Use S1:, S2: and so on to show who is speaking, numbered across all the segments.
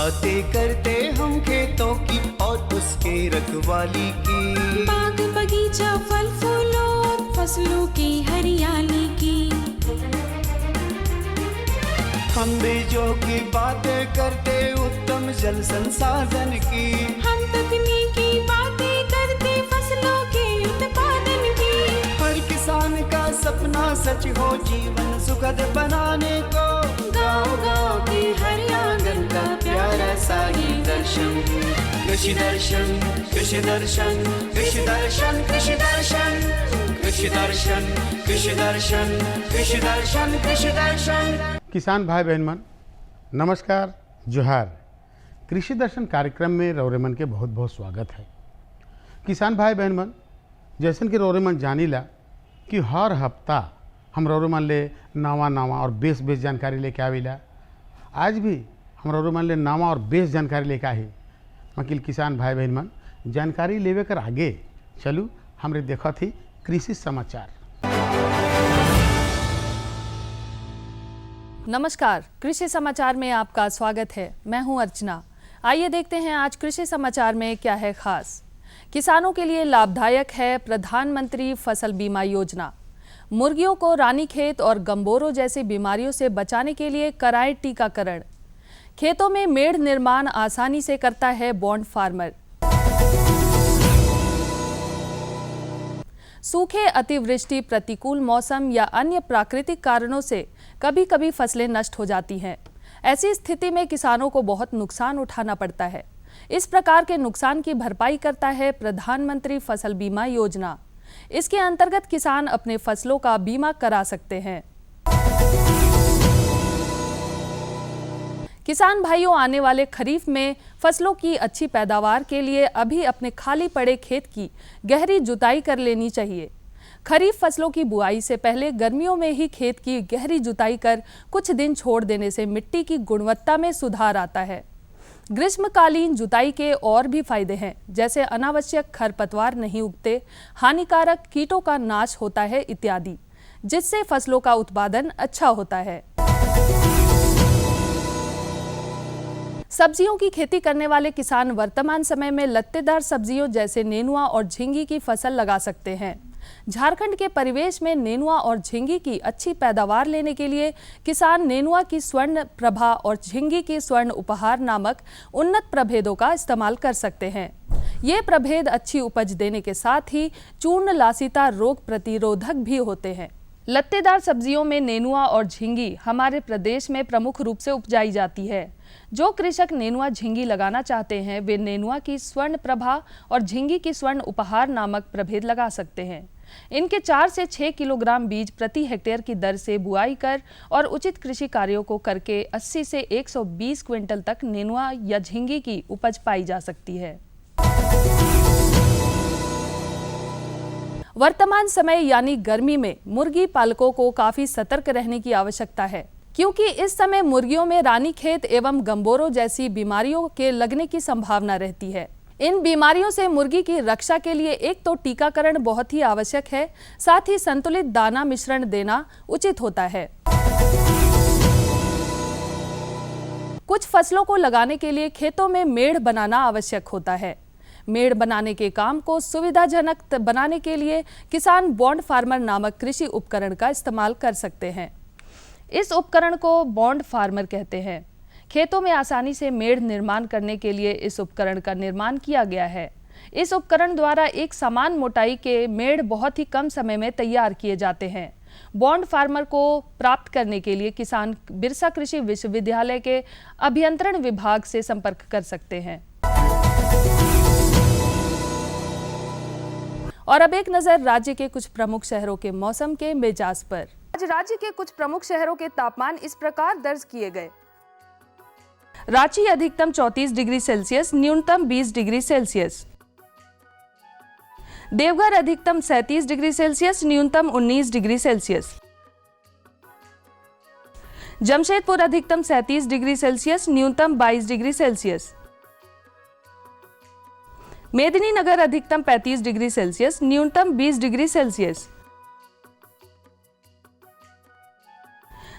S1: बातें करते हम खेतों की और उसके रखवाली की,
S2: बाग बगीचा फल फूलों और फसलों की हरियाली की।
S1: हम बीजों की बातें करते उत्तम जल संसाधन की,
S2: हम तकनीकी बातें करते फसलों के उत्पादन की।
S1: हर किसान का सपना सच हो जीवन सुखद बनाने को,
S2: गाँव-गाँव के हर आंगन का प्यारा सा ये दर्शन।
S1: कृषि दर्शन, कृषि दर्शन, कृषि दर्शन, कृषि दर्शन, कृषि दर्शन, कृषि दर्शन, कृषि दर्शन, कृषि दर्शन।
S3: किसान भाई बहन मन नमस्कार, जोहार। कृषि दर्शन कार्यक्रम में रौरेमन के बहुत बहुत स्वागत है। किसान भाई बहन मन, जैसन कि रौरेमन जानीला कि हर हफ्ता हम रौरेमन ले नवा और बेस जानकारी लेके आविला। आज भी हम रौरेमन ले नवा और बेस जानकारी लेके आई। वकील किसान भाई बहन मन जानकारी लेवे कर आगे चलू हमरे देखा थी कृषि समाचार।
S4: नमस्कार, कृषि समाचार में आपका स्वागत है। मैं हूं अर्चना। आइए देखते हैं आज कृषि समाचार में क्या है खास। किसानों के लिए लाभदायक है प्रधानमंत्री फसल बीमा योजना। मुर्गियों को रानीखेत और गंबोरो जैसी बीमारियों से बचाने के लिए कराएं टीकाकरण। खेतों में मेड़ निर्माण आसानी से करता है बॉन्ड फार्मर। सूखे, अतिवृष्टि, प्रतिकूल मौसम या अन्य प्राकृतिक कारणों से कभी कभी फसलें नष्ट हो जाती हैं। ऐसी स्थिति में किसानों को बहुत नुकसान उठाना पड़ता है। इस प्रकार के नुकसान की भरपाई करता है प्रधानमंत्री फसल बीमा योजना। इसके अंतर्गत किसान अपने फसलों का बीमा करा सकते हैं। किसान भाइयों, आने वाले खरीफ में फसलों की अच्छी पैदावार के लिए अभी अपने खाली पड़े खेत की गहरी जुताई कर लेनी चाहिए। खरीफ फसलों की बुआई से पहले गर्मियों में ही खेत की गहरी जुताई कर कुछ दिन छोड़ देने से मिट्टी की गुणवत्ता में सुधार आता है। ग्रीष्मकालीन जुताई के और भी फायदे हैं, जैसे अनावश्यक खरपतवार नहीं उगते, हानिकारक कीटों का नाश होता है इत्यादि, जिससे फसलों का उत्पादन अच्छा होता है। सब्जियों की खेती करने वाले किसान वर्तमान समय में लत्तेदार सब्जियों जैसे नेनुआ और झींगी की फसल लगा सकते हैं। झारखंड के परिवेश में नेनुआ और झींगी की अच्छी पैदावार लेने के लिए किसान नेनुआ की स्वर्ण प्रभा और झींगी की स्वर्ण उपहार नामक उन्नत प्रभेदों का इस्तेमाल कर सकते हैं। ये प्रभेद अच्छी उपज देने के साथ ही चूर्ण लासिता रोग प्रतिरोधक भी होते हैं। लत्तेदार सब्जियों में नेनुआ और झींगी हमारे प्रदेश में प्रमुख रूप से उपजाई जाती है। जो कृषक नेनुआ झींगी लगाना चाहते हैं वे नेनुआ की स्वर्ण प्रभा और झींगी की स्वर्ण उपहार नामक प्रभेद लगा सकते हैं। इनके 4 से 6 किलोग्राम बीज प्रति हेक्टेयर की दर से बुआई कर और उचित कृषि कार्यों को करके 80 से 120 क्विंटल तक नेनुआ या झींगी की उपज पाई जा सकती है। वर्तमान समय यानी गर्मी में मुर्गी पालकों को काफी सतर्क रहने की आवश्यकता है, क्योंकि इस समय मुर्गियों में रानीखेत एवं गंबोरो जैसी बीमारियों के लगने की संभावना रहती है। इन बीमारियों से मुर्गी की रक्षा के लिए एक तो टीकाकरण बहुत ही आवश्यक है, साथ ही संतुलित दाना मिश्रण देना उचित होता है। कुछ फसलों को लगाने के लिए खेतों में मेड़ बनाना आवश्यक होता है। मेड़ बनाने के काम को सुविधाजनक बनाने के लिए किसान बॉन्ड फार्मर नामक कृषि उपकरण का इस्तेमाल कर सकते हैं। इस उपकरण को बॉन्ड फार्मर कहते हैं। खेतों में आसानी से मेड़ निर्माण करने के लिए इस उपकरण का निर्माण किया गया है। इस उपकरण द्वारा एक समान मोटाई के मेड़ बहुत ही कम समय में तैयार किए जाते हैं। बॉन्ड फार्मर को प्राप्त करने के लिए किसान बिरसा कृषि विश्वविद्यालय के अभियंत्रण विभाग से संपर्क कर सकते हैं। और अब एक नजर राज्य के कुछ प्रमुख शहरों के मौसम के मिजाज पर। आज राज्य के कुछ प्रमुख शहरों के तापमान इस प्रकार दर्ज किए गए। रांची अधिकतम 34 डिग्री सेल्सियस, न्यूनतम 20 डिग्री सेल्सियस। देवघर अधिकतम 37 डिग्री सेल्सियस, न्यूनतम 19 डिग्री सेल्सियस। जमशेदपुर अधिकतम 37 डिग्री सेल्सियस, न्यूनतम 22 डिग्री सेल्सियस। मेदिनीनगर अधिकतम 35 डिग्री सेल्सियस, न्यूनतम 20 डिग्री सेल्सियस।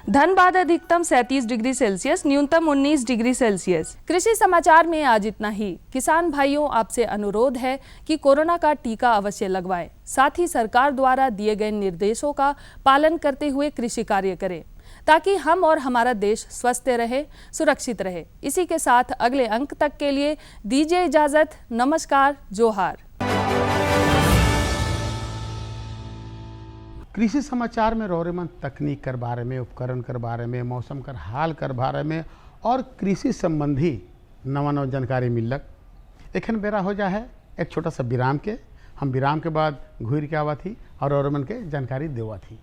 S4: धनबाद अधिकतम 37 डिग्री सेल्सियस, न्यूनतम 19 डिग्री सेल्सियस। कृषि समाचार में आज इतना ही। किसान भाइयों, आपसे अनुरोध है कि कोरोना का टीका अवश्य लगवाएं। साथ ही सरकार द्वारा दिए गए निर्देशों का पालन करते हुए कृषि कार्य करें ताकि हम और हमारा देश स्वस्थ रहे, सुरक्षित रहे। इसी के साथ अगले अंक तक के लिए दीजिए इजाजत। नमस्कार, जोहार।
S3: कृषि समाचार में रोरेमन तकनीक कर बारे में, उपकरण कर बारे में, मौसम कर हाल कर बारे में और कृषि संबंधी नवा नवा जानकारी मिलक। एखन बेरा हो जा है एक छोटा सा विराम के। हम विराम के बाद घूर के आवा थी और रोरेमन के जानकारी देवा थी।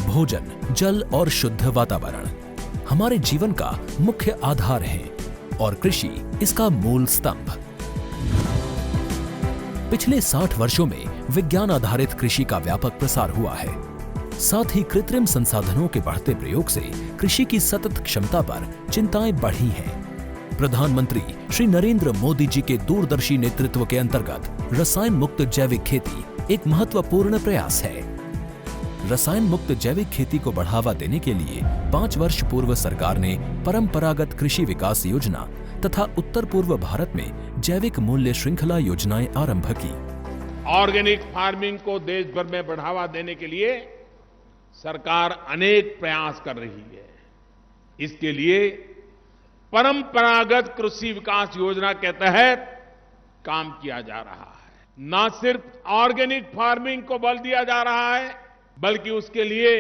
S5: भोजन, जल और शुद्ध वातावरण हमारे जीवन का मुख्य आधार है और कृषि इसका मूल स्तंभ। पिछले 60 वर्षों में विज्ञान आधारित कृषि का व्यापक प्रसार हुआ है। साथ ही कृत्रिम संसाधनों के बढ़ते प्रयोग से कृषि की सतत क्षमता पर चिंताएं बढ़ी हैं। प्रधानमंत्री श्री नरेंद्र मोदी जी के दूरदर्शी नेतृत्व के अंतर्गत रसायन मुक्त जैविक खेती एक महत्वपूर्ण प्रयास है। रसायन मुक्त जैविक खेती को बढ़ावा देने के लिए 5 वर्ष पूर्व सरकार ने परंपरागत कृषि विकास योजना तथा उत्तर पूर्व भारत में जैविक मूल्य श्रृंखला योजनाएं आरंभ की।
S6: ऑर्गेनिक फार्मिंग को देश भर में बढ़ावा देने के लिए सरकार अनेक प्रयास कर रही है। इसके लिए परंपरागत कृषि विकास योजना के तहत काम किया जा रहा है। न सिर्फ ऑर्गेनिक फार्मिंग को बल दिया जा रहा है, बल्कि उसके लिए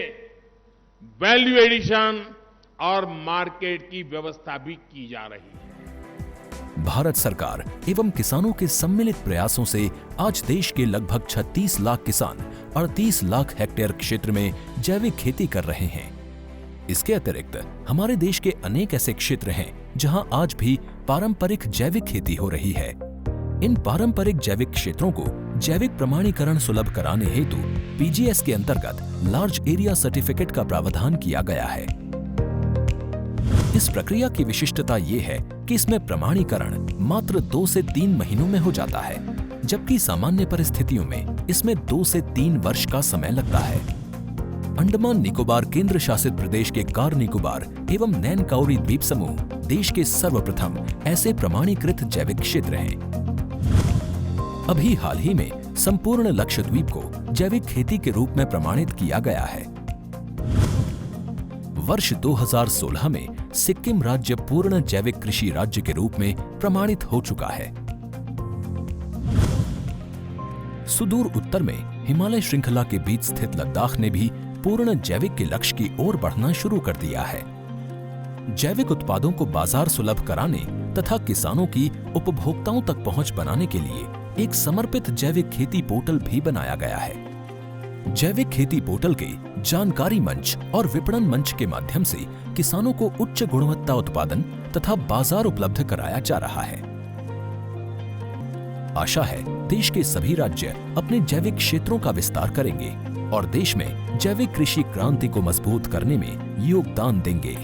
S6: वैल्यू एडिशन और मार्केट की व्यवस्था भी की जा रही है।
S5: भारत सरकार एवं किसानों के सम्मिलित प्रयासों से आज देश के लगभग 36 लाख किसान 38 लाख हेक्टेयर क्षेत्र में जैविक खेती कर रहे हैं। इसके अतिरिक्त हमारे देश के अनेक ऐसे क्षेत्र हैं जहां आज भी पारंपरिक जैविक खेती हो रही है। इन पारंपरिक जैविक क्षेत्रों को जैविक प्रमाणीकरण सुलभ कराने हेतु पीजीएस के अंतर्गत लार्ज एरिया सर्टिफिकेट का प्रावधान किया गया है। इस प्रक्रिया की विशिष्टता ये है कि इसमें प्रमाणीकरण मात्र 2 से 3 महीनों में हो जाता है, जबकि सामान्य परिस्थितियों में इसमें 2 से 3 वर्ष का समय लगता है। अंडमान निकोबार केंद्र शासित प्रदेश के कार निकोबार एवं नैन काउरी द्वीप समूह देश के सर्वप्रथम ऐसे प्रमाणीकृत जैविक क्षेत्र हैं। अभी हाल ही में संपूर्ण लक्षद्वीप को जैविक खेती के रूप में प्रमाणित किया गया है। वर्ष 2016 में सिक्किम राज्य पूर्ण जैविक कृषि राज्य के रूप में प्रमाणित हो चुका है। सुदूर उत्तर में हिमालय श्रृंखला के बीच स्थित लद्दाख ने भी पूर्ण जैविक के लक्ष्य की ओर बढ़ना शुरू कर दिया है। जैविक उत्पादों को बाजार सुलभ कराने तथा किसानों की उपभोक्ताओं तक पहुंच बनाने के लिए एक समर्पित जैविक खेती पोर्टल भी बनाया गया है। जैविक खेती पोर्टल के जानकारी मंच और विपणन मंच के माध्यम से किसानों को उच्च गुणवत्ता उत्पादन तथा बाजार उपलब्ध कराया जा रहा है। आशा है देश के सभी राज्य अपने जैविक क्षेत्रों का विस्तार करेंगे और देश में जैविक कृषि क्रांति को मजबूत करने में योगदान देंगे।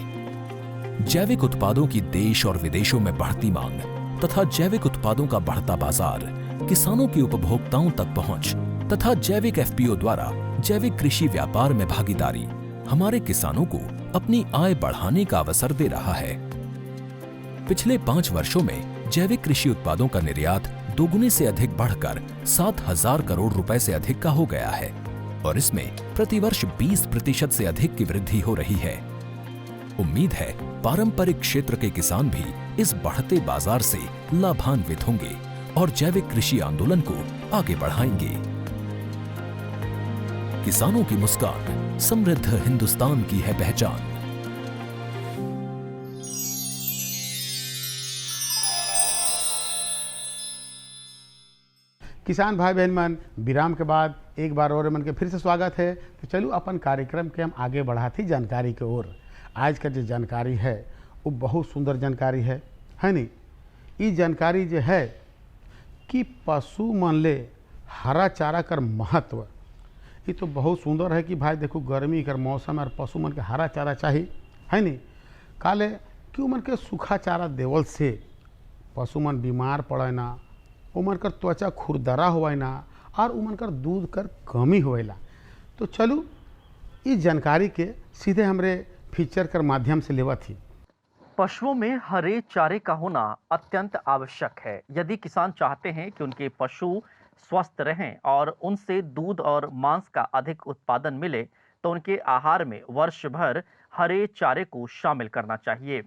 S5: जैविक उत्पादों की देश और विदेशों में बढ़ती मांग तथा जैविक उत्पादों का बढ़ता बाजार, किसानों की उपभोक्ताओं तक पहुंच तथा जैविक एफपीओ द्वारा जैविक कृषि व्यापार में भागीदारी हमारे किसानों को अपनी आय बढ़ाने का अवसर दे रहा है। पिछले 5 वर्षों में जैविक कृषि उत्पादों का निर्यात दोगुने से अधिक बढ़कर 7,000 करोड़ रुपए से अधिक का हो गया है और इसमें प्रतिवर्ष 20% से अधिक की वृद्धि हो रही है। उम्मीद है पारंपरिक क्षेत्र के किसान भी इस बढ़ते बाजार से लाभान्वित होंगे और जैविक कृषि आंदोलन को आगे बढ़ाएंगे। किसानों की मुस्कान समृद्ध हिंदुस्तान की है पहचान।
S3: किसान भाई बहन मन, विराम के बाद एक बार और मन के फिर से स्वागत है। तो चलो अपन कार्यक्रम के हम आगे बढ़ाती जानकारी की ओर। आज का जो जानकारी है वो बहुत सुंदर जानकारी है नहीं? ये जानकारी जो है कि पशु मन ले हरा चारा कर महत्व, ये तो बहुत सुंदर है कि भाई देखो गर्मी कर मौसम और पशु मन के हरा चारा चाहिए है नहीं? काले क्यों मन के सूखा चारा देवल से पशु मन बीमार पड़े ना, उमन कर त्वचा खुरदरा हुआ ना और उमनकर दूध कर कमी होएला। तो चलू इस जानकारी के सीधे हमरे फीचर कर माध्यम से लेवा थी।
S7: पशुओं में हरे चारे का होना अत्यंत आवश्यक है। यदि किसान चाहते हैं कि उनके पशु स्वस्थ रहें और उनसे दूध और मांस का अधिक उत्पादन मिले, तो उनके आहार में वर्ष भर हरे चारे को शामिल करना चाहिए।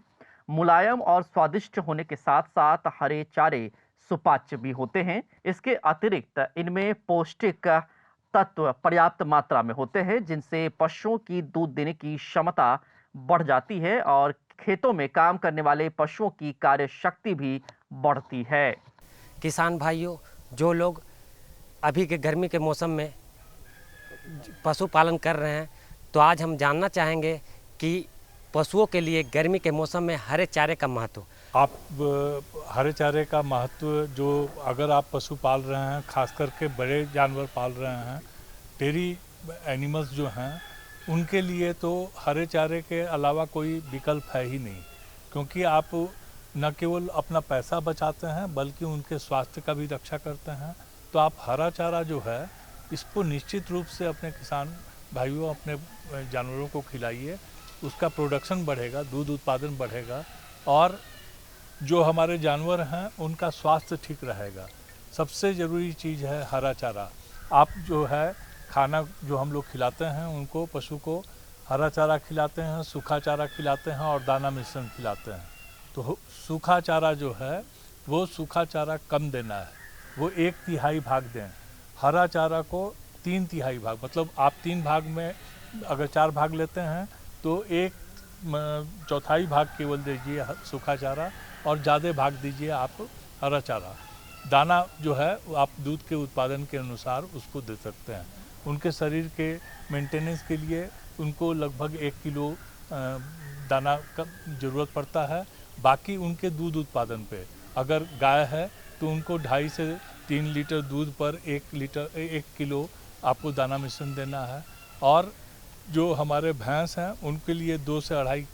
S7: मुलायम और स्वादिष्ट होने के साथ साथ हरे चारे सुपाच्य भी होते हैं। इसके अतिरिक्त इनमें पौष्टिक तत्व पर्याप्त मात्रा में होते हैं, जिनसे पशुओं की दूध देने की क्षमता बढ़ जाती है और खेतों में काम करने वाले पशुओं की कार्य शक्ति भी बढ़ती है।
S8: किसान भाइयों, जो लोग अभी के गर्मी के मौसम में पशुपालन कर रहे हैं, तो आज हम जानना चाहेंगे कि पशुओं के लिए गर्मी के मौसम में हरे चारे का महत्व।
S9: आप हरे चारे का महत्व, जो अगर आप पशु पाल रहे हैं, खास करके बड़े जानवर पाल रहे हैं, डेयरी एनिमल्स जो हैं, उनके लिए तो हरे चारे के अलावा कोई विकल्प है ही नहीं। क्योंकि आप न केवल अपना पैसा बचाते हैं बल्कि उनके स्वास्थ्य का भी रक्षा करते हैं। तो आप हरा चारा जो है, इसको निश्चित रूप से अपने किसान भाइयों अपने जानवरों को खिलाइए। उसका प्रोडक्शन बढ़ेगा, दूध उत्पादन बढ़ेगा और जो हमारे जानवर हैं उनका स्वास्थ्य ठीक रहेगा। सबसे ज़रूरी चीज़ है हरा चारा। आप जो है खाना जो हम लोग खिलाते हैं उनको, पशु को हरा चारा खिलाते हैं, सूखा चारा खिलाते हैं और दाना मिश्रण खिलाते हैं। तो सूखा चारा जो है वो सूखा चारा कम देना है, वो 1/3 भाग दें। हरा चारा को 3/3 भाग, मतलब आप 3 भाग में अगर 4 भाग लेते हैं तो 1/4 भाग केवल दीजिए सूखा चारा और ज़्यादा भाग दीजिए आप हरा चारा। दाना जो है आप दूध के उत्पादन के अनुसार उसको दे सकते हैं। उनके शरीर के मेंटेनेंस के लिए उनको लगभग 1 किलो दाना का ज़रूरत पड़ता है। बाकी उनके दूध उत्पादन पे, अगर गाय है तो उनको 2.5 से 3 लीटर दूध पर 1 किलो आपको दाना मिश्रण देना है। और जो हमारे भैंस हैं उनके लिए 2 से 2.5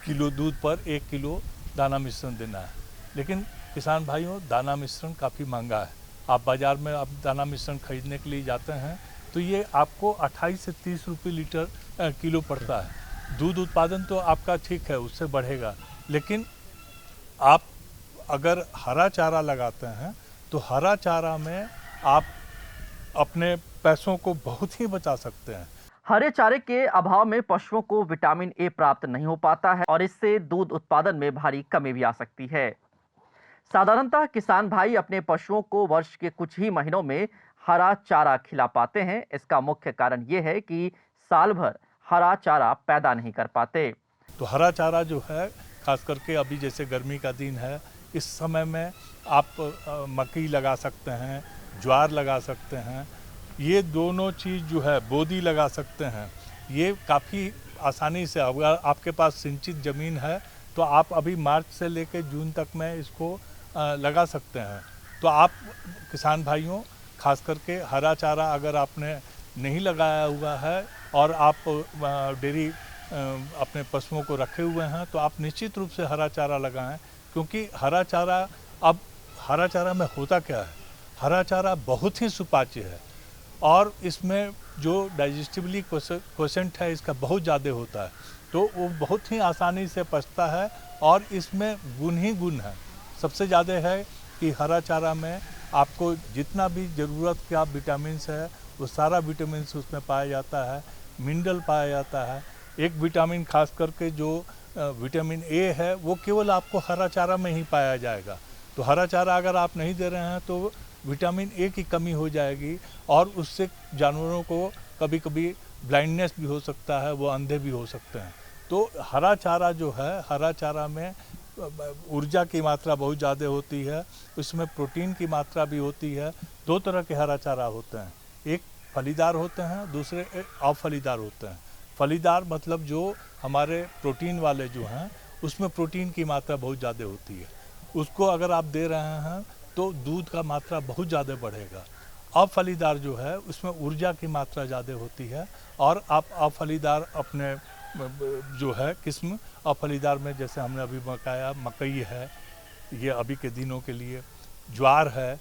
S9: किलो दूध पर 1 किलो दाना मिश्रण देना है। लेकिन किसान भाइयों, दाना मिश्रण काफ़ी महंगा है। आप बाज़ार में आप दाना मिश्रण खरीदने के लिए जाते हैं तो ये आपको 28 से 30 रुपये किलो पड़ता है। दूध उत्पादन तो आपका ठीक है, उससे बढ़ेगा, लेकिन आप अगर हरा चारा लगाते हैं तो हरा चारा में आप अपने पैसों को बहुत ही बचा सकते हैं।
S7: हरे चारे के अभाव में पशुओं को विटामिन ए प्राप्त नहीं हो पाता है और इससे दूध उत्पादन में भारी कमी भी आ सकती है। साधारणतः किसान भाई अपने पशुओं को वर्ष के कुछ ही महीनों में हरा चारा खिला पाते हैं। इसका मुख्य कारण ये है कि साल भर हरा चारा पैदा नहीं कर पाते।
S9: तो हरा चारा जो है, खास करके अभी जैसे गर्मी का दिन है, इस समय में आप मकई लगा सकते हैं, ज्वार लगा सकते हैं। ये दोनों चीज़ जो है, बोदी लगा सकते हैं। ये काफ़ी आसानी से, अगर आपके पास सिंचित ज़मीन है तो आप अभी मार्च से लेकर जून तक में इसको लगा सकते हैं। तो आप किसान भाइयों, खास करके हरा चारा अगर आपने नहीं लगाया हुआ है और आप डेयरी अपने पशुओं को रखे हुए हैं, तो आप निश्चित रूप से हरा चारा लगाएं। क्योंकि हरा चारा, अब हरा चारा में होता क्या है, हरा चारा बहुत ही सुपाच्य है और इसमें जो डाइजेस्टिबली क्वोशेंट है इसका बहुत ज़्यादा होता है, तो वो बहुत ही आसानी से पचता है और इसमें गुण ही गुण है। सबसे ज़्यादा है कि हरा चारा में आपको जितना भी ज़रूरत का विटामिन्स है वो सारा विटामिन्स उसमें पाया जाता है, मिनरल पाया जाता है। एक विटामिन खास करके जो विटामिन ए है वो केवल आपको हरा चारा में ही पाया जाएगा। तो हरा चारा अगर आप नहीं दे रहे हैं तो विटामिन ए की कमी हो जाएगी और उससे जानवरों को कभी कभी ब्लाइंडनेस भी हो सकता है, वो अंधे भी हो सकते हैं। तो हरा चारा जो है, हरा चारा में ऊर्जा की मात्रा बहुत ज़्यादा होती है, उसमें प्रोटीन की मात्रा भी होती है। 2 तरह के हरा चारा होते हैं, एक फलीदार होते हैं, दूसरे अफलीदार होते हैं। फलीदार मतलब जो हमारे प्रोटीन वाले जो हैं उसमें प्रोटीन की मात्रा बहुत ज़्यादा होती है, उसको अगर आप दे रहे हैं तो दूध का मात्रा बहुत ज़्यादा बढ़ेगा। अफलीदार जो है उसमें ऊर्जा की मात्रा ज़्यादा होती है और आप अफलीदार अपने जो है किस्म अफलीदार में, जैसे हमने अभी बताया, मकई है, ये अभी के दिनों के लिए, ज्वार है,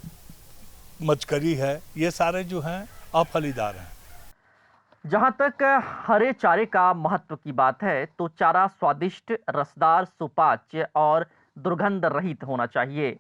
S9: मचकरी है, ये सारे जो हैं अफलीदार हैं।
S7: जहां तक हरे चारे का महत्व की बात है तो चारा स्वादिष्ट, रसदार, सुपाच्य और दुर्गंध रहित होना चाहिए।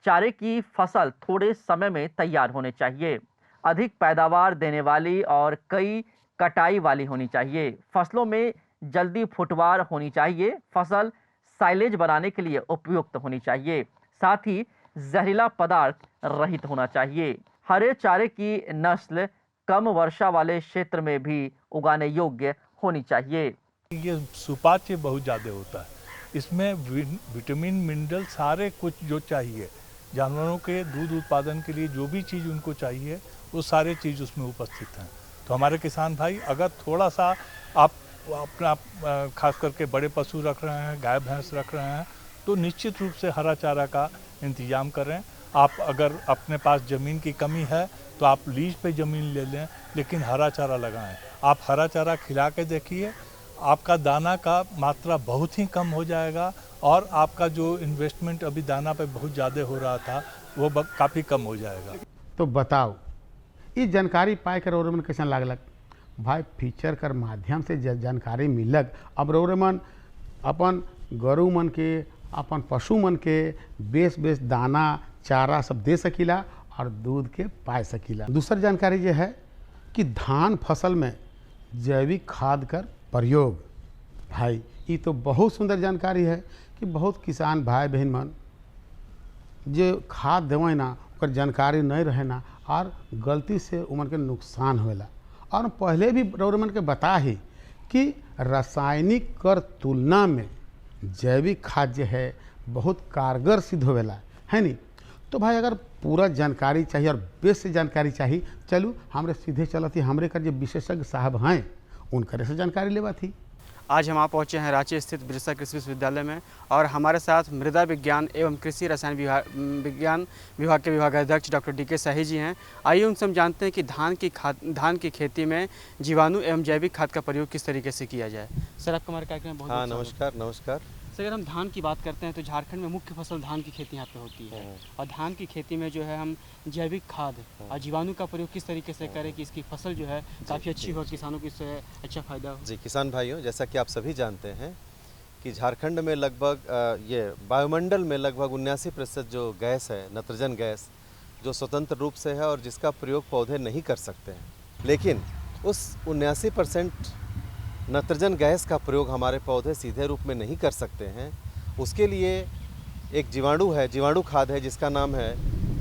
S7: चारे की फसल थोड़े समय में तैयार होने चाहिए। अधिक पैदावार देने वाली और कई कटाई वाली होनी चाहिए। फसलों में जल्दी फुटवार होनी चाहिए। फसल साइलेज बनाने के लिए उपयुक्त होनी चाहिए। साथ ही जहरीला पदार्थ रहित होना चाहिए। हरे चारे की नस्ल कम वर्षा वाले क्षेत्र में भी उगाने योग्य होनी चाहिए।
S9: ये सुपाच्य बहुत ज़्यादा होता है, इसमें विटामिन, मिनरल सारे कुछ जो चाहिए जानवरों के दूध उत्पादन के लिए, जो भी चीज़ उनको चाहिए वो सारे चीज़ उसमें उपस्थित हैं। तो हमारे किसान भाई अगर थोड़ा सा आप अपना खास करके बड़े पशु रख रहे हैं, गाय भैंस रख रहे हैं, तो निश्चित रूप से हरा चारा का इंतजाम करें। आप अगर अपने पास ज़मीन की कमी है तो आप लीज पे ज़मीन ले लें, लेकिन हरा चारा लगाएं। आप हरा चारा खिला के देखिए, आपका दाना का मात्रा बहुत ही कम हो जाएगा और आपका जो इन्वेस्टमेंट अभी दाना पे बहुत ज़्यादा हो रहा था वो काफ़ी कम हो जाएगा।
S3: तो बताओ ये जानकारी पाए कर रौरेमन कैसा लागलक? भाई फीचर कर माध्यम से जानकारी मिलक। अब रौरेमन अपन गरु मन के, अपन पशु मन के बेस दाना चारा सब दे सकीला और दूध के पाए सकीला। दूसर जानकारी ये है कि धान फसल में जैविक खाद कर प्रयोग। भाई ये तो बहुत सुंदर जानकारी है कि बहुत किसान भाई बहन मन जो खाद देवें ना ओकर जानकारी नहीं रहे ना और गलती से उमन के नुकसान होला। और पहले भी रौरेमन के बता ही कि रासायनिक कर तुलना में जैविक खाद जो है बहुत कारगर सिद्ध होवेला, है नी? तो भाई अगर पूरा जानकारी चाहिए और बेस से जानकारी चाहिए, चलू हमरे सीधे चलती हमरे कर जो विशेषज्ञ साहब हैं उनकरे से जानकारी लेवा थी।
S10: आज हम आप पहुँचे हैं रांची स्थित बिरसा कृषि विश्वविद्यालय में और हमारे साथ मृदा विज्ञान एवं कृषि रसायन विज्ञान विभाग के विभागाध्यक्ष डॉक्टर DK शाही जी हैं। आइए उनसे हम जानते हैं कि धान की खेती में जीवाणु एवं जैविक खाद का प्रयोग किस तरीके से किया जाए। सर आपका हमारे कार्यक्रम में बहुत
S11: हाँ, नमस्कार। नमस्कार
S10: सर, अगर हम धान की बात करते हैं तो झारखंड में मुख्य फसल धान की खेती यहाँ पे होती है और धान की खेती में जो है हम जैविक खाद और जीवाणु का प्रयोग किस तरीके से करें कि इसकी फसल जो है काफ़ी अच्छी हो, किसानों को इससे अच्छा फायदा हो।
S11: जी किसान भाइयों, जैसा कि आप सभी जानते हैं कि झारखंड में लगभग ये वायुमंडल में लगभग 79% जो गैस है, नाइट्रोजन गैस, जो स्वतंत्र रूप से है और जिसका प्रयोग पौधे नहीं कर सकते हैं। लेकिन उस 79% नाइट्रोजन गैस का प्रयोग हमारे पौधे सीधे रूप में नहीं कर सकते हैं। उसके लिए एक जीवाणु है, जीवाणु खाद है जिसका नाम है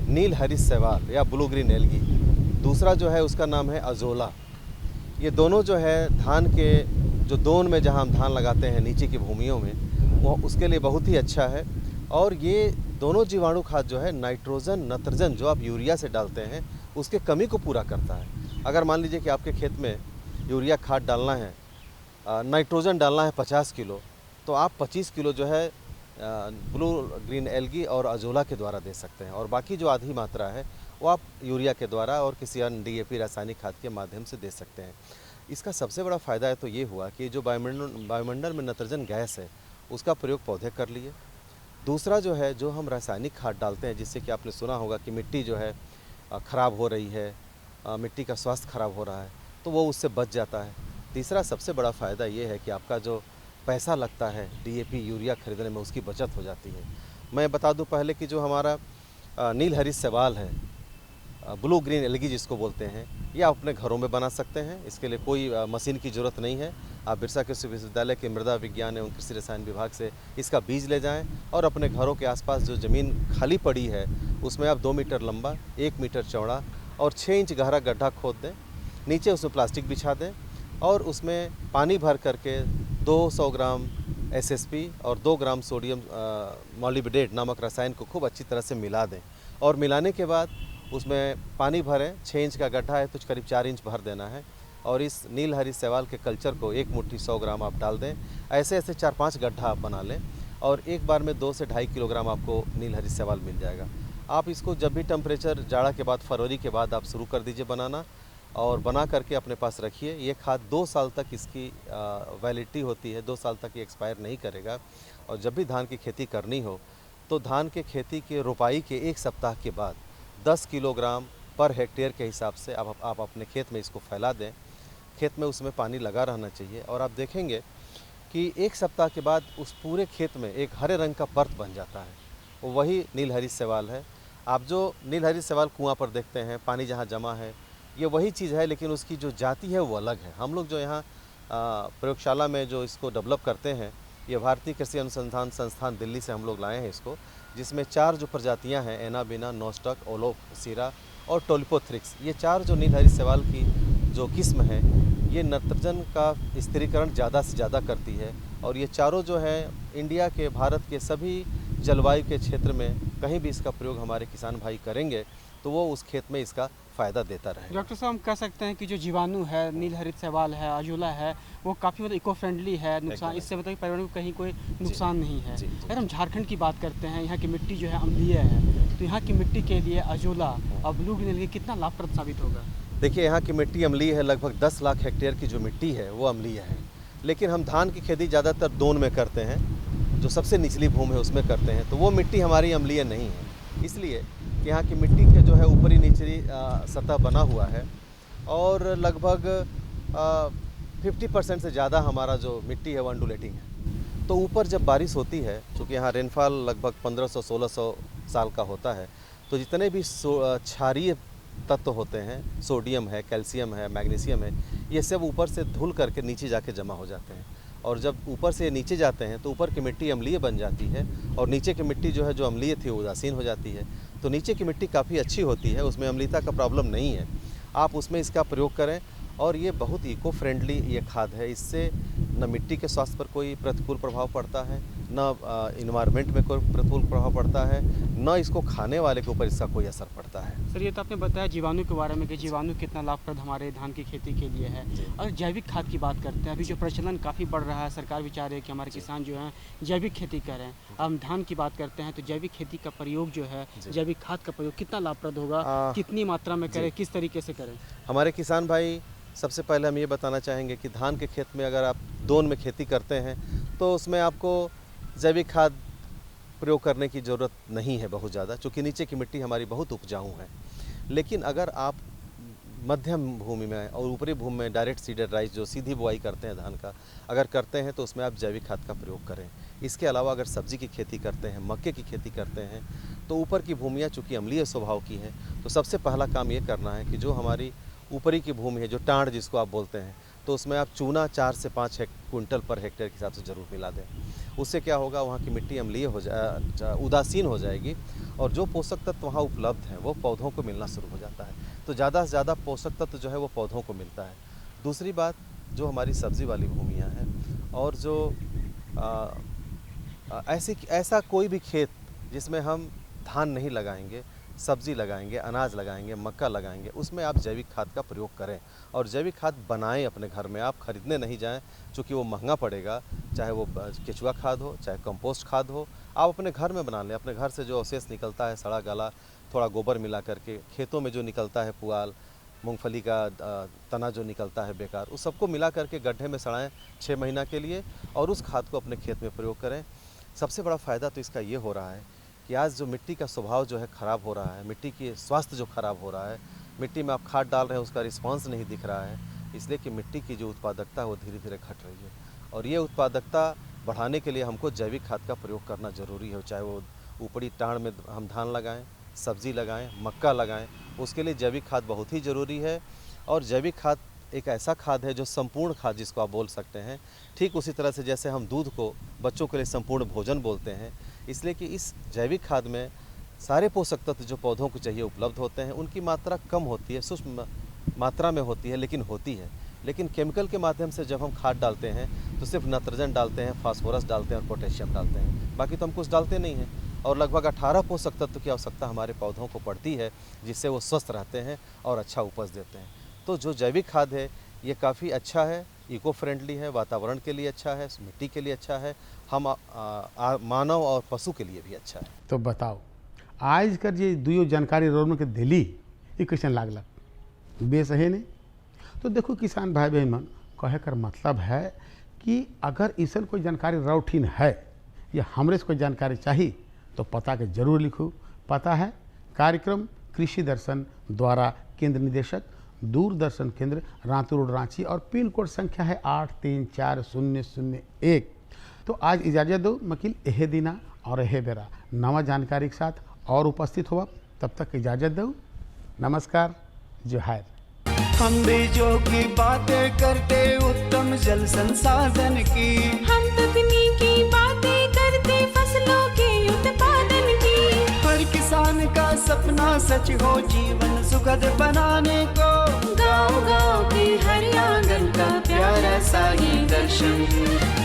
S11: नील हरित शैवाल या ब्लू ग्रीन एल्गी। दूसरा जो है उसका नाम है अजोला। ये दोनों जो है धान के जो दोन में जहाँ हम धान लगाते हैं नीचे की भूमियों में, वो उसके लिए बहुत ही अच्छा है। और ये दोनों जीवाणु खाद जो है नाइट्रोजन जो आप यूरिया से डालते हैं उसके कमी को पूरा करता है। अगर मान लीजिए कि आपके खेत में यूरिया खाद डालना है, नाइट्रोजन डालना है 50 किलो, तो आप 25 किलो जो है ब्लू ग्रीन एल्गी और अजोला के द्वारा दे सकते हैं और बाकी जो आधी मात्रा है वो आप यूरिया के द्वारा और किसी अन्य DAP रासायनिक खाद के माध्यम से दे सकते हैं। इसका सबसे बड़ा फ़ायदा है तो ये हुआ कि जो वायुमंडल में नाइट्रोजन गैस है उसका प्रयोग पौधे कर लिए। दूसरा जो है जो हम रासायनिक खाद डालते हैं जिससे कि आपने सुना होगा कि मिट्टी जो है ख़राब हो रही है, मिट्टी का स्वास्थ्य ख़राब हो रहा है, तो वो उससे बच जाता है। तीसरा सबसे बड़ा फ़ायदा ये है कि आपका जो पैसा लगता है DAP यूरिया खरीदने में उसकी बचत हो जाती है। मैं बता दूं पहले कि जो हमारा नील हरित शैवाल है, ब्लू ग्रीन एल्गी जिसको बोलते हैं, ये आप अपने घरों में बना सकते हैं। इसके लिए कोई मशीन की ज़रूरत नहीं है। आप बिरसा कृषि विश्वविद्यालय के मृदा विज्ञान एवं कृषि रसायन विभाग से इसका बीज ले जाएं और अपने घरों के आसपास जो ज़मीन खाली पड़ी है उसमें आप 2 मीटर लंबा, 1 मीटर चौड़ा और 6 इंच गहरा गड्ढा खोद दें। नीचे उसमें प्लास्टिक बिछा दें और उसमें पानी भर करके 200 ग्राम SSP और 2 ग्राम सोडियम मॉलिब्डेट नामक रसायन को खूब अच्छी तरह से मिला दें और मिलाने के बाद उसमें पानी भरें। 6 इंच का गड्ढा है तो करीब 4 इंच भर देना है और इस नील हरित शैवाल के कल्चर को 1 मुट्ठी 100 ग्राम आप डाल दें। ऐसे 4-5 गड्ढा आप बना लें और एक बार में 2 से 2.5 किलोग्राम आपको नील हरित शैवाल मिल जाएगा। आप इसको जब भी टेम्परेचर जाड़ा के बाद, फरवरी के बाद आप शुरू कर दीजिए बनाना और बना करके अपने पास रखिए। ये खाद 2 साल तक इसकी वैलिडिटी होती है, 2 साल तक ये एक्सपायर नहीं करेगा। और जब भी धान की खेती करनी हो तो धान के खेती के रोपाई के 1 सप्ताह के बाद 10 किलोग्राम पर हेक्टेयर के हिसाब से आप अपने खेत में इसको फैला दें। खेत में उसमें पानी लगा रहना चाहिए और आप देखेंगे कि 1 सप्ताह के बाद उस पूरे खेत में एक हरे रंग का परत बन जाता है। वही नीलहरी शैवाल है। आप जो नीलहरी शैवाल कुआं पर देखते हैं, पानी जहाँ जमा है, ये वही चीज़ है, लेकिन उसकी जो जाति है वो अलग है। हम लोग जो यहाँ प्रयोगशाला में जो इसको डेवलप करते हैं, ये भारतीय कृषि अनुसंधान संस्थान दिल्ली से हम लोग लाए हैं इसको, जिसमें 4 जो प्रजातियां हैं, एनाबीना, नोस्टक, ओलोक, सीरा और टोलिपोथ्रिक्स, ये 4 जो नीलहरी शैवाल की जो किस्म है, ये नाइट्रोजन का स्थिरीकरण ज़्यादा से ज़्यादा करती है। और ये चारों जो है इंडिया के, भारत के सभी जलवायु के क्षेत्र में कहीं भी इसका प्रयोग हमारे किसान भाई करेंगे तो वो उस खेत में इसका फ़ायदा देता रहे।
S10: डॉक्टर साहब, हम कह सकते हैं कि जो जीवाणु है, नीलहरित शैवाल है, अजोला है, वो काफ़ी मतलब इको फ्रेंडली है, नुकसान इससे मतलब पर्यावरण को कहीं कोई नुकसान नहीं है। अगर हम झारखंड की बात करते हैं, यहाँ की मिट्टी जो है अम्लीय है, तो यहाँ की मिट्टी के लिए अजोला और ब्लू ग्रीन कितना लाभप्रद साबित होगा?
S11: देखिए, यहाँ की मिट्टी अम्लीय है। लगभग 10 लाख हेक्टेयर की जो मिट्टी है वो अम्लीय है। लेकिन हम धान की खेती ज़्यादातर दोन में करते हैं, जो सबसे निचली भूमि है उसमें करते हैं, तो वो मिट्टी हमारी अम्लीय नहीं है। इसलिए कि यहाँ की मिट्टी के जो है ऊपरी निचली सतह बना हुआ है और लगभग 50% से ज़्यादा हमारा जो मिट्टी है वो अंडुलेटिंग है। तो ऊपर जब बारिश होती है, चूँकि यहाँ रेनफॉल लगभग 1500-1600 साल का होता है, तो जितने भी क्षारीय तत्व होते हैं, सोडियम है, कैल्शियम है, मैग्नीशियम है, ये सब ऊपर से धुल करके नीचे जाके जमा हो जाते हैं। और जब ऊपर से नीचे जाते हैं तो ऊपर की मिट्टी अम्लीय बन जाती है और नीचे की मिट्टी जो है जो अम्लीय थी वो उदासीन हो जाती है। तो नीचे की मिट्टी काफ़ी अच्छी होती है, उसमें अम्लीयता का प्रॉब्लम नहीं है। आप उसमें इसका प्रयोग करें और ये बहुत इको फ्रेंडली ये खाद है। इससे न मिट्टी के स्वास्थ्य पर कोई प्रतिकूल प्रभाव पड़ता है, न इन्वायरमेंट में कोई प्रतिकूल प्रभाव पड़ता है, न इसको खाने वाले के ऊपर इसका कोई असर पड़ता है।
S10: सर, ये तो आपने बताया जीवाणु के बारे में कि जीवाणु कितना लाभप्रद हमारे धान की खेती के लिए है। और जैविक खाद की बात करते हैं, अभी जो प्रचलन काफ़ी बढ़ रहा है, सरकार विचार रही है कि हमारे किसान जो हैं जैविक खेती करें। हम धान की बात करते हैं तो जैविक खेती का प्रयोग जो है, जैविक खाद का प्रयोग कितना लाभप्रद होगा, कितनी मात्रा में करें, किस तरीके से करें?
S11: हमारे किसान भाई, सबसे पहले हम ये बताना चाहेंगे कि धान के खेत में अगर आप दोन में खेती करते हैं तो उसमें आपको जैविक खाद प्रयोग करने की ज़रूरत नहीं है बहुत ज़्यादा, क्योंकि नीचे की मिट्टी हमारी बहुत उपजाऊ है। लेकिन अगर आप मध्यम भूमि में और ऊपरी भूमि में डायरेक्ट सीडेड राइस, जो सीधी बुआई करते हैं धान का, अगर करते हैं तो उसमें आप जैविक खाद का प्रयोग करें। इसके अलावा अगर सब्जी की खेती करते हैं, मक्के की खेती करते हैं, तो ऊपर की भूमियाँ चूँकि अम्लीय स्वभाव की हैं, तो सबसे पहला काम ये करना है कि जो हमारी ऊपरी की भूमि है, जो टाँड़ जिसको आप बोलते हैं, तो उसमें आप चूना 4 से 5 क्विंटल पर हेक्टेयर के हिसाब से ज़रूर मिला दें। उससे क्या होगा, वहाँ की मिट्टी अम्लीय हो उदासीन हो जाएगी और जो पोषक तत्व वहाँ उपलब्ध हैं वो पौधों को मिलना शुरू हो जाता है। तो ज़्यादा से ज़्यादा पोषक तत्व जो है वो पौधों को मिलता है। दूसरी बात, जो हमारी सब्ज़ी वाली भूमियाँ हैं और जो ऐसा कोई भी खेत जिसमें हम धान नहीं लगाएंगे, सब्जी लगाएंगे, अनाज लगाएंगे, मक्का लगाएंगे, उसमें आप जैविक खाद का प्रयोग करें और जैविक खाद बनाएं अपने घर में। आप खरीदने नहीं जाएं, क्योंकि वो महंगा पड़ेगा। चाहे वो केचुआ खाद हो, चाहे कंपोस्ट खाद हो, आप अपने घर में बना लें। अपने घर से जो अवशेष निकलता है, सड़ा गला, थोड़ा गोबर मिला करके, खेतों में जो निकलता है पुआल, मूंगफली का तना जो निकलता है बेकार, उस सबको मिला करके गड्ढे में सड़ाएं 6 महीना के लिए और उस खाद को अपने खेत में प्रयोग करें। सबसे बड़ा फ़ायदा तो इसका ये हो रहा है कि आज जो मिट्टी का स्वभाव जो है ख़राब हो रहा है, मिट्टी की स्वास्थ्य जो ख़राब हो रहा है, मिट्टी में आप खाद डाल रहे हैं उसका रिस्पांस नहीं दिख रहा है, इसलिए कि मिट्टी की जो उत्पादकता है वो धीरे धीरे घट रही है। और ये उत्पादकता बढ़ाने के लिए हमको जैविक खाद का प्रयोग करना ज़रूरी है। चाहे वो ऊपरी टाँड़ में हम धान लगाएं, सब्ज़ी लगाएं, मक्का लगाएं, उसके लिए जैविक खाद बहुत ही ज़रूरी है। और जैविक खाद एक ऐसा खाद है जो संपूर्ण खाद जिसको आप बोल सकते हैं। ठीक उसी तरह से जैसे हम दूध को बच्चों के लिए संपूर्ण भोजन बोलते हैं, इसलिए कि इस जैविक खाद में सारे पोषक तत्व जो पौधों को चाहिए उपलब्ध होते हैं। उनकी मात्रा कम होती है, सूक्ष्म मात्रा में होती है, लेकिन होती है। लेकिन केमिकल के माध्यम से जब हम खाद डालते हैं तो सिर्फ नाइट्रोजन डालते हैं, फास्फोरस डालते हैं और पोटेशियम डालते हैं, बाकी तो हम कुछ डालते नहीं हैं। और लगभग 18 पोषक तत्व की आवश्यकता हमारे पौधों को पड़ती है, जिससे वो स्वस्थ रहते हैं और अच्छा उपज देते हैं। तो जो जैविक खाद है ये काफ़ी अच्छा है, इको फ्रेंडली है, वातावरण के लिए अच्छा है, मिट्टी के लिए अच्छा है, हम मानव और पशु के लिए भी अच्छा है।
S3: तो बताओ, आज कर ये दुयो जानकारी रोड के दिली ये कैसन लागल? बेस है नहीं? तो देखो किसान भाई बहन मन, कहे कर मतलब है कि अगर ऐसा कोई जानकारी रौठीन है या हमरे से कोई जानकारी चाहिए तो पता के जरूर लिखो। पता है कार्यक्रम कृषि दर्शन द्वारा केंद्र निदेशक, दूरदर्शन केंद्र रांची रोड रांची और पिन कोड संख्या है 834001। तो आज इजाज़त दो मकील एहे दिना और एहे बेरा नवा जानकारी के साथ और उपस्थित हुआ। तब तक इजाज़त दो, नमस्कार, जोहार।
S1: हम बीजों की बातें करते उत्तम जल संसाधन की,
S2: हम तकनीकी बातें करते फसलों के उत्पादन की।
S1: हर किसान का सपना सच हो जीवन सुखद बनाने को,
S2: गाँव-गाँव के हर आंगन का
S1: प्यारा सा ये दर्शन।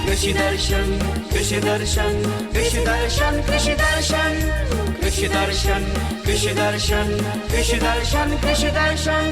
S1: कृषि दर्शन, कृषि दर्शन, कृषि दर्शन, कृषि दर्शन, कृषि दर्शन, कृषि दर्शन, कृषि दर्शन, कृषि दर्शन।